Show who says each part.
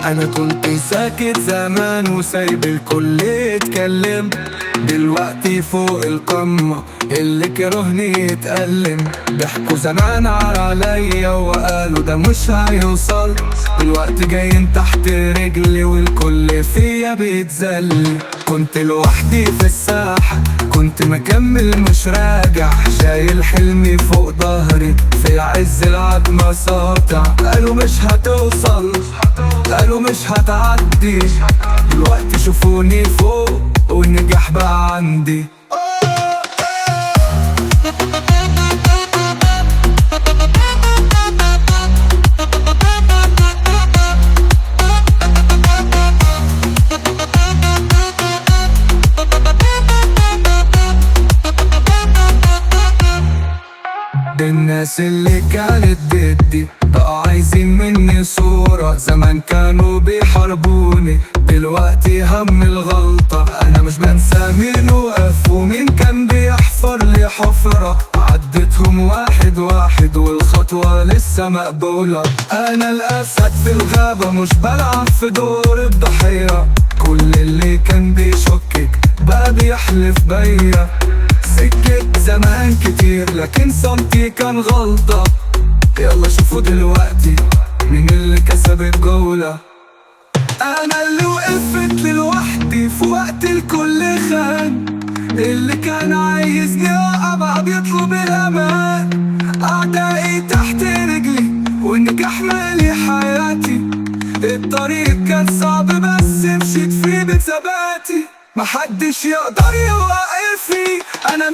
Speaker 1: انا كنت ساكت زمان وسايب الكل يتكلم، دلوقتي فوق القمة اللي كرهني يتألم. ضحكوا زمان عليا وقالوا ده مش هيوصل، دلوقتي جايين تحت رجلي والكل فيا بيتذل. كنت لوحدي في الساحة، كنت مكمل مش راجع، شايل حلمي فوق ظهري في عز العتمة ساطع. قالوا مش هتوصل، قالوا مش هتعدي، دلوقتي شوفوني فوق والنجاح بقى عندي. الناس اللي كانت ضدي بقوا عايزين مني صورة، زمان كانوا بيحاربوني دلوقتي هم الغلطة. انا مش بنسى مين وقف ومين كان بيحفر لي حفرة، عديتهم واحد واحد والخطوة لسه مقبولة. انا الاسد في الغابة مش بلعب في دور الضحية، كل اللي كان بيشكك بقى بيحلف بيا. سكت زمان كتير لكن صمتي كان غلطة، يلا شوفوا دلوقتي مين اللي كسب الجولة. انا اللي وقفت لوحدي في وقت الكل خان، اللي كان عايزني اقع بقى بيطلب الامان. اعدائي تحت رجلي والنجاح مالي حياتي، الطريق كان صعب بس مشيت فيه بثباتي. محدش يقدر يوقفني، انا